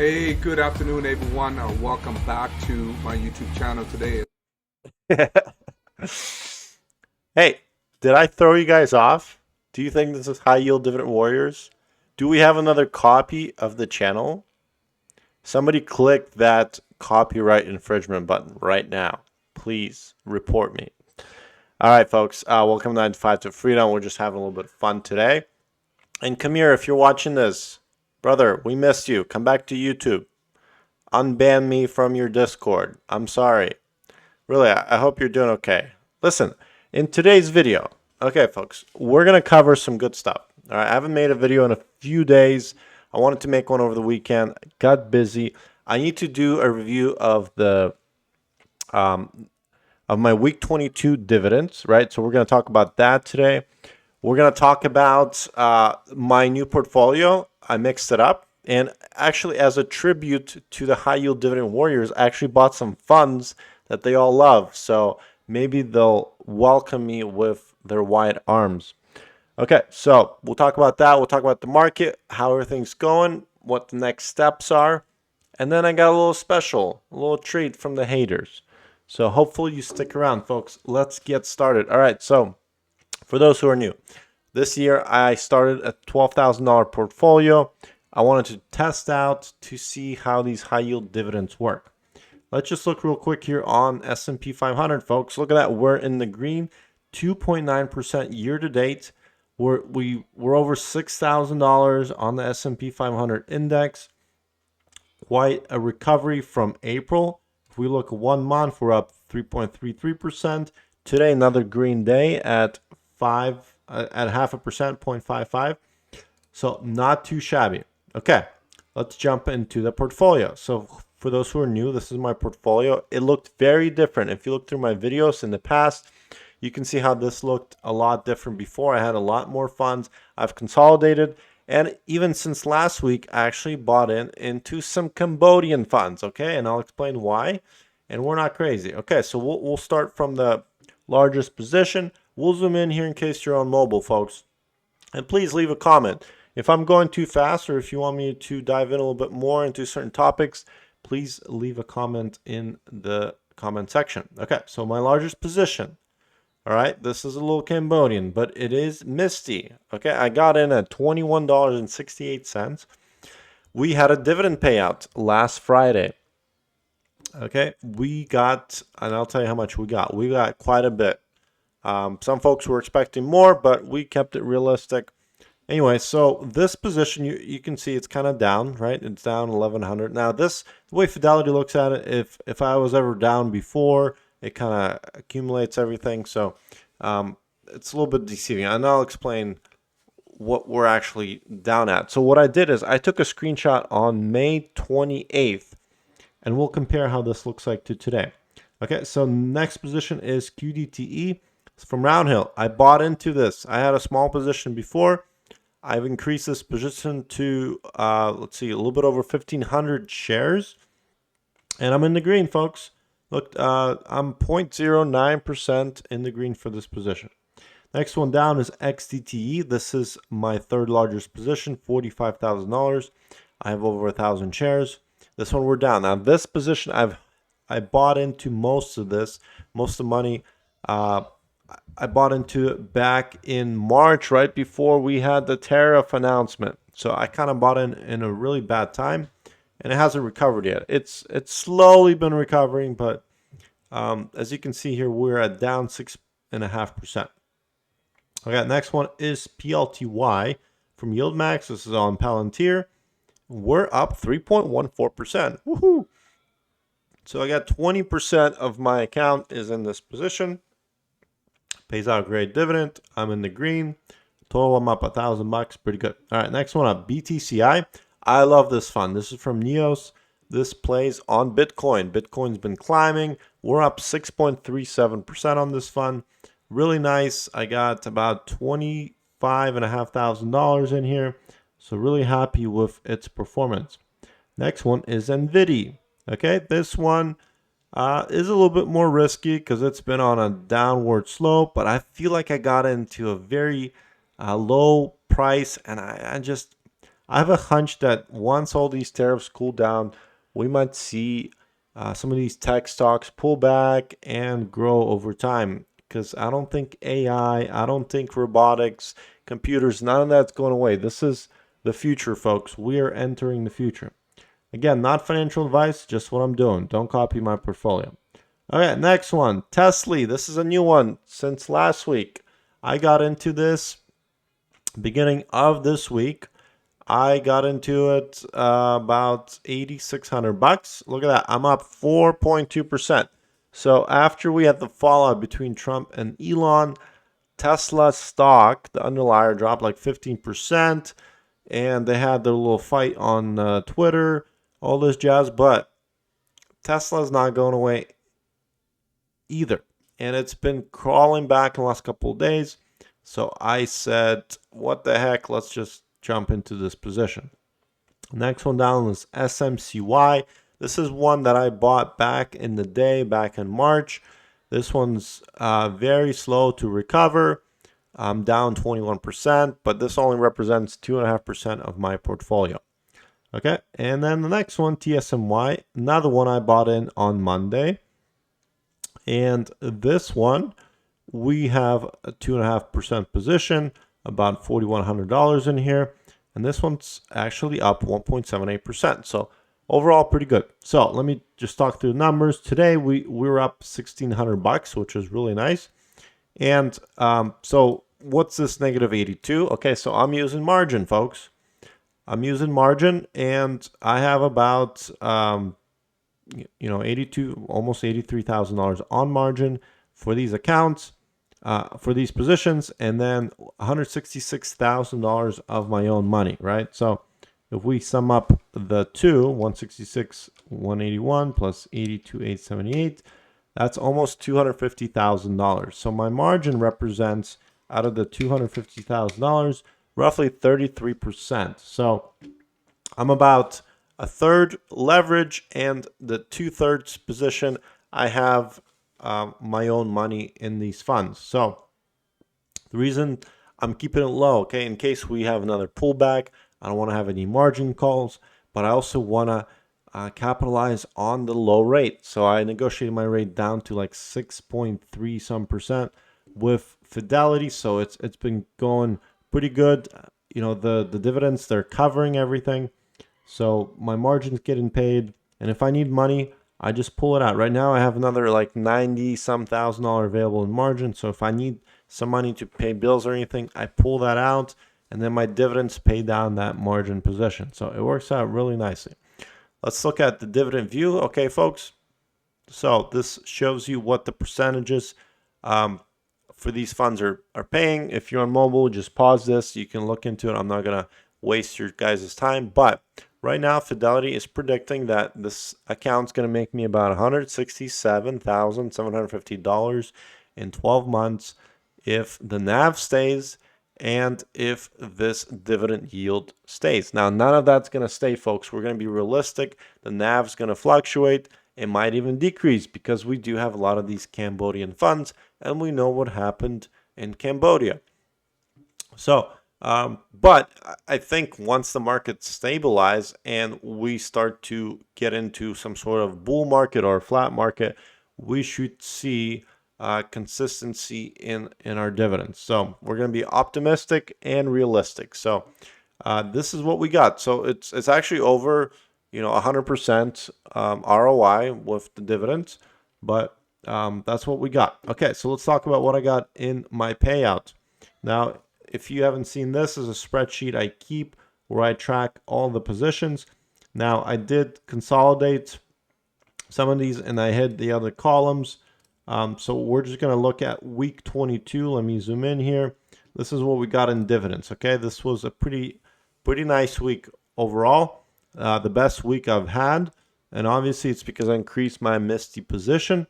Hey, good afternoon, everyone. Welcome back to my YouTube channel today. Hey, did I throw you guys off? Do you think this is High Yield Dividend Warriors? Do we have another copy of the channel? Somebody click that copyright infringement button right now. Please report me. All right, folks. Welcome to 9 to 5 to Freedom. We're just having a little bit of fun today. And Kamir, if you're watching this, brother, we missed you. Come back to YouTube. Unban me from your Discord. I'm sorry. Really, I hope you're doing okay. Listen, in today's video, okay, folks, we're going to cover some good stuff. All right, I haven't made a video in a few days. I wanted to make one over the weekend. Got busy. I need to do a review of my week 22 dividends, right? So we're going to talk about that today. We're going to talk about my new portfolio. I mixed it up. And actually, as a tribute to the High Yield Dividend Warriors, I actually bought some funds that they all love. So maybe they'll welcome me with their wide arms. Okay, so we'll talk about that. We'll talk about the market, how everything's going, what the next steps are. And then I got a little special, a little treat from the haters. So hopefully you stick around, folks. Let's get started. All right, so for those who are new, this year I started a $12,000 portfolio. I wanted to test out to see how these high yield dividends work. Let's just look real quick here on S&P 500, folks. Look at that. We're in the green, 2.9% year to date. We're over $6,000 on the S&P 500 index. Quite a recovery from April. If we look 1 month, we're up 3.33%. Today, another green day at 0.5%, 0.55. So not too shabby. Okay, let's jump into the portfolio. So for those who are new, this is my portfolio. It looked very different. If you look through my videos in the past, you can see how this looked a lot different before. I had a lot more funds. I've consolidated. And even since last week, I actually bought into some Cambodian funds, okay? And I'll explain why. And we're not crazy. Okay, so we'll start from the largest position. We'll zoom in here in case you're on mobile, folks. And please leave a comment. If I'm going too fast or if you want me to dive in a little bit more into certain topics, please leave a comment in the comment section. Okay, so my largest position. All right, this is a little Cambodian, but it is Misty. Okay, I got in at $21.68. We had a dividend payout last Friday. Okay, we got, and I'll tell you how much we got. We got quite a bit. Some folks were expecting more, but we kept it realistic. Anyway, so this position, you can see it's kind of down, right? It's down 1,100. Now, the way Fidelity looks at it, if I was ever down before, it kind of accumulates everything. So it's a little bit deceiving. And I'll explain what we're actually down at. So what I did is I took a screenshot on May 28th, and we'll compare how this looks like to today. Okay, so next position is QDTE. It's from Roundhill. I bought into this. I had a small position before. I've increased this position to, let's see, a little bit over 1,500 shares. And I'm in the green, folks. Look, I'm 0.09% in the green for this position. Next one down is XDTE. This is my third largest position, $45,000. I have over 1,000 shares. This one we're down. Now, this position, I bought into most of this, most of the money. I bought into it back in March, right before we had the tariff announcement. So I kind of bought in a really bad time, and it hasn't recovered yet. It's slowly been recovering, but as you can see here, we're at down 6.5%. Okay, next one is PLTY from YieldMax. This is on Palantir. We're up 3.14%. Woohoo! So I got 20% of my account is in this position. Pays out a great dividend. I'm in the green. Total, I'm up $1,000. Pretty good. All right, next one up, BTCI. I love this fund. This is from Neos. This plays on Bitcoin. Bitcoin's been climbing. We're up 6.37% on this fund. Really nice. I got about $25,500 in here. So really happy with its performance. Next one is NVIDIA. Okay, this one is a little bit more risky because it's been on a downward slope, but I feel like I got into a very low price, and I have a hunch that once all these tariffs cool down, we might see some of these tech stocks pull back and grow over time. Because I don't think AI, I don't think robotics, computers, none of that's going away. This is the future, folks. We are entering the future. Again, not financial advice, just what I'm doing. Don't copy my portfolio. Okay, next one. Tesla. This is a new one since last week. I got into this beginning of this week. I got into it about $8,600. Look at that. I'm up 4.2%. So after we had the fallout between Trump and Elon, Tesla stock, the underlier, dropped like 15%. And they had their little fight on Twitter, all this jazz. But Tesla's not going away either. And it's been crawling back in the last couple of days. So I said, what the heck? Let's just jump into this position. Next one down is SMCY. This is one that I bought back in the day, back in March. This one's very slow to recover. I'm down 21%, but this only represents 2.5% of my portfolio. Okay, and then the next one, TSMY, another one I bought in on Monday. And this one, we have a 2.5% position, about $4,100 in here. And this one's actually up 1.78%. So overall, pretty good. So let me just talk through the numbers. Today, we're up $1,600, which is really nice. And so what's this negative 82? Okay, so I'm using margin, folks. I'm using margin, and I have about 82, almost $83,000 on margin for these accounts, for these positions, and then $166,000 of my own money, right? So if we sum up the two, 166, 181 plus 82, 878, that's almost $250,000. So my margin represents, out of the $250,000, roughly 33%. So I'm about a third leverage, and the 2/3 position, I have my own money in these funds. So the reason I'm keeping it low, okay, in case we have another pullback, I don't want to have any margin calls, but I also want to capitalize on the low rate. So I negotiated my rate down to like 6.3 some percent with Fidelity. So it's been going pretty good. The dividends, they're covering everything. So my margin's getting paid. And if I need money, I just pull it out. Right now I have another like 90 some thousand dollar available in margin. So if I need some money to pay bills or anything, I pull that out, and then my dividends pay down that margin position. So it works out really nicely. Let's look at the dividend view. Okay, folks. So this shows you what the percentages for these funds are paying. If you're on mobile, just pause this. You can look into it. I'm not going to waste your guys' time. But right now, Fidelity is predicting that this account's going to make me about $167,750 in 12 months if the NAV stays and if this dividend yield stays. Now, none of that's going to stay, folks. We're going to be realistic. The NAV's going to fluctuate. It might even decrease because we do have a lot of these Cambodian funds, and we know what happened in Cambodia. So, but I think once the markets stabilize and we start to get into some sort of bull market or flat market, we should see consistency in our dividends. So we're going to be optimistic and realistic. So this is what we got. So it's actually over 100% ROI with the dividends, but that's what we got. Okay, so let's talk about what I got in my payout. Now, if you haven't seen this, is a spreadsheet I keep where I track all the positions. Now, I did consolidate some of these and I hid the other columns. So we're just going to look at week 22. Let me zoom in here. This is what we got in dividends. Okay, this was a pretty nice week overall. The best week I've had. And obviously it's because I increased my Misty position.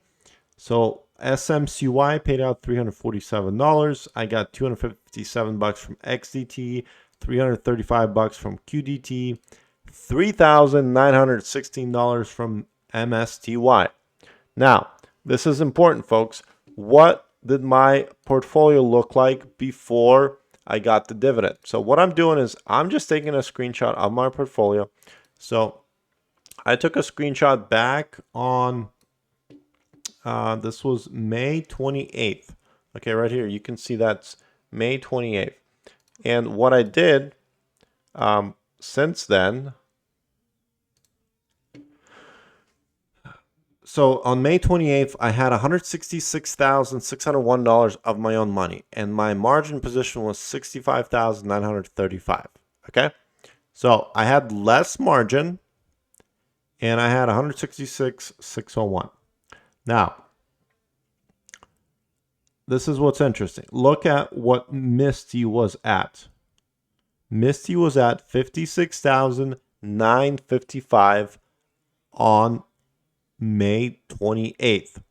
So SMCY paid out $347. I got $257 from XDT, $335 from QDT, $3,916 from MSTY. Now, this is important, folks. What did my portfolio look like before I got the dividend. So what I'm doing is I'm just taking a screenshot of my portfolio. So I took a screenshot back on, this was May 28th. Okay, right here, you can see that's May 28th. And what I did since then, so on May 28th, I had $166,601 of my own money, and my margin position was 65,935. Okay, so I had less margin, and I had 166,601. Now, this is what's interesting. Look at what Misty was at. Misty was at 56,955 on May 28th.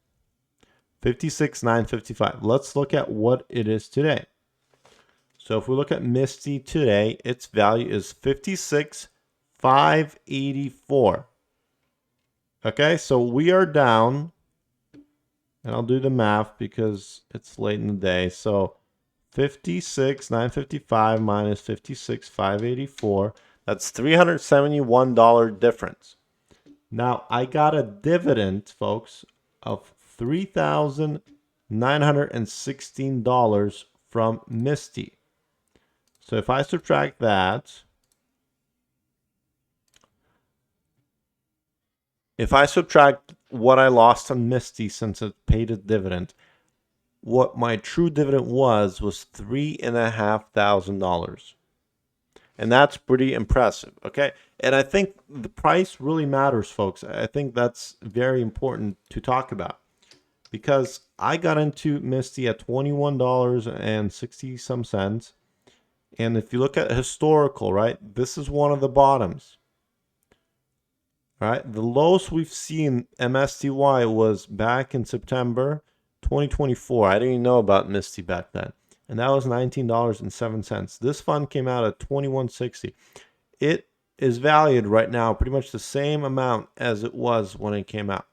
56,955. Let's look at what it is today. So if we look at Misty today, its value is 56,584. Okay, so we are down, and I'll do the math because it's late in the day. So 56,955 minus 56,584, that's $371 difference. Now, I got a dividend, folks, of $3,916 from Misty. So if I subtract that, if I subtract what I lost on Misty since it paid a dividend, what my true dividend was $3,500. And that's pretty impressive, okay? And I think the price really matters, folks. I think that's very important to talk about, because I got into Misty at $21.60 some cents. And if you look at historical, right, this is one of the bottoms. Right, the lowest we've seen MSTY was back in September 2024. I didn't even know about Misty back then, and that was $19.07. This fund came out at $21.60. It is valued right now pretty much the same amount as it was when it came out.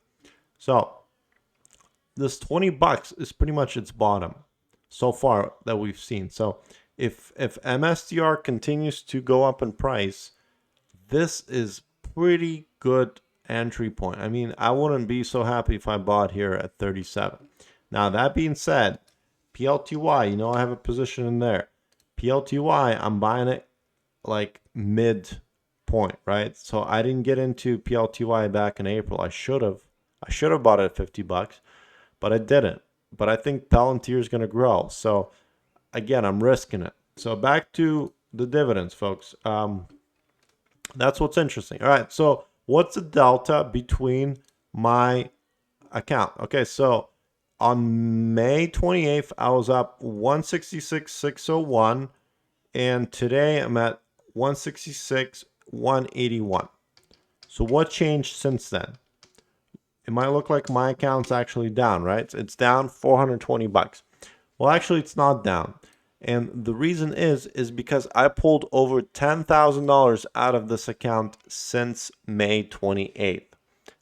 So this $20 is pretty much its bottom so far that we've seen. So if MSTR continues to go up in price, this is pretty good entry point. I mean, I wouldn't be so happy if I bought here at 37. Now, that being said, PLTY, you know, I have a position in there. PLTY, I'm buying it like mid point, right? So I didn't get into PLTY back in April. I should have bought it at $50, but I didn't. But I think Palantir is going to grow. So again, I'm risking it. So back to the dividends, folks. That's what's interesting. All right, so what's the delta between my account? Okay, so on May 28th, I was up 166,601, and today I'm at 166,181. So what changed since then? It might look like my account's actually down, right? It's down $420. Well, actually, it's not down. And the reason is because I pulled over $10,000 out of this account since May 28th.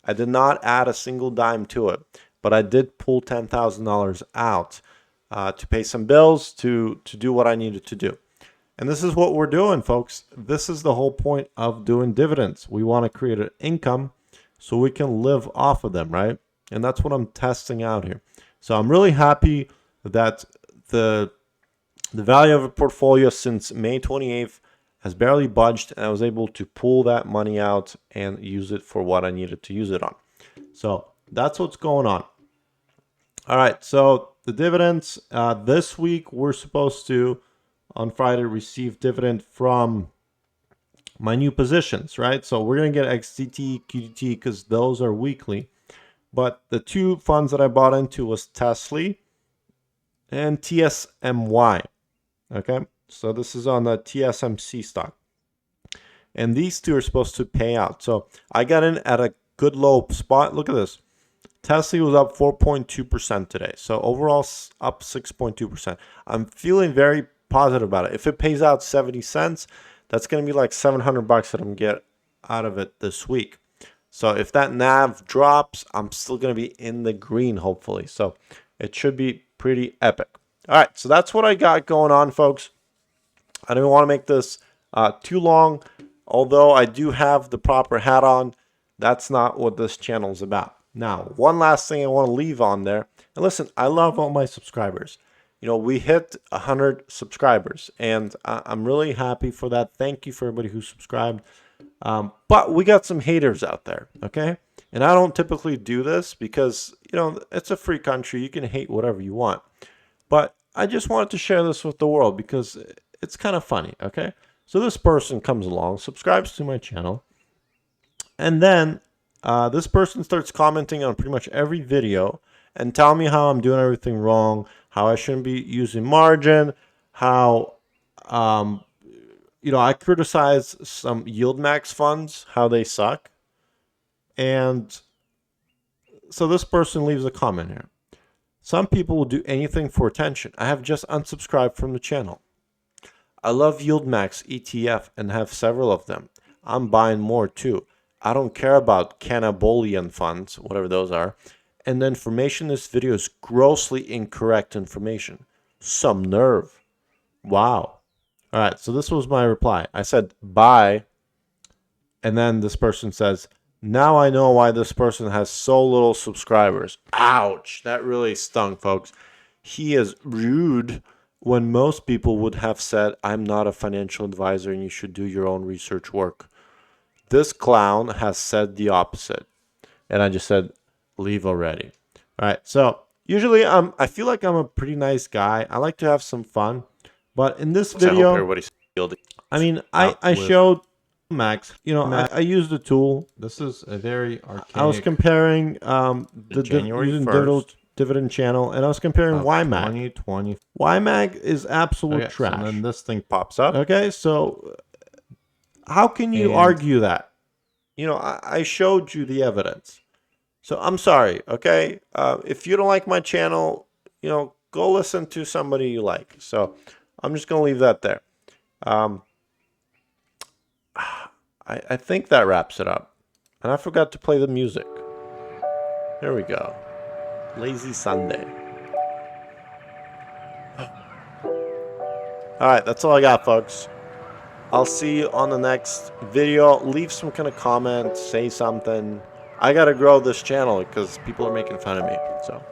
I did not add a single dime to it, but I did pull $10,000 out to pay some bills, to do what I needed to do. And this is what we're doing, folks. This is the whole point of doing dividends. We want to create an income so we can live off of them, right? And that's what I'm testing out here. So I'm really happy that the value of a portfolio since May 28th has barely budged, and I was able to pull that money out and use it for what I needed to use it on. So that's what's going on. All right, so the dividends, this week we're supposed to, on Friday, receive dividend from my new positions, right? So we're going to get XDT, QDT, because those are weekly. But the two funds that I bought into was Tesla and TSMY. Okay, so this is on the TSMC stock. And these two are supposed to pay out. So I got in at a good low spot. Look at this. Tesla was up 4.2% today. So overall up 6.2%. I'm feeling very positive about it. If it pays out 70 cents, that's going to be like $700 that I'm going to get out of it this week. So if that NAV drops, I'm still going to be in the green, hopefully. So it should be pretty epic. All right, so that's what I got going on, folks. I don't want to make this too long. Although I do have the proper hat on, that's not what this channel is about. Now, one last thing I want to leave on there. And listen, I love all my subscribers. You know, we hit 100 subscribers, and I'm really happy for that. Thank you for everybody who subscribed. But we got some haters out there, okay? And I don't typically do this because, you know, it's a free country. You can hate whatever you want. But I just wanted to share this with the world because it's kind of funny, okay? So this person comes along, subscribes to my channel, and then this person starts commenting on pretty much every video and tell me how I'm doing everything wrong, how I shouldn't be using margin, how, you know, I criticize some YieldMax funds, how they suck. And so this person leaves a comment here. Some people will do anything for attention. I have just unsubscribed from the channel. I love YieldMax ETF and have several of them. I'm buying more too. I don't care about Canabolian funds, whatever those are. And the information in this video is grossly incorrect information. Some nerve. Wow. All right, so this was my reply. I said, bye. And then this person says, now I know why this person has so little subscribers. Ouch. That really stung, folks. He is rude when most people would have said, I'm not a financial advisor and you should do your own research work. This clown has said the opposite. And I just said, leave already. All right. So usually I feel like I'm a pretty nice guy. I like to have some fun. But in this video, I mean, I showed Max, you know, I used the tool. This is a very archaic. I was comparing the January using 1st. dividend channel, and I was comparing YMAG. 2020. YMAG is absolute Okay, trash. So then this thing pops up. Okay, so how can you argue that? You know, I showed you the evidence. So I'm sorry, okay? If you don't like my channel, you know, go listen to somebody you like. So I'm just going to leave that there. I think that wraps it up. And I forgot to play the music. Here we go. Lazy Sunday. Alright, that's all I got, folks. I'll see you on the next video. Leave some kind of comment, say something. I gotta grow this channel because people are making fun of me. So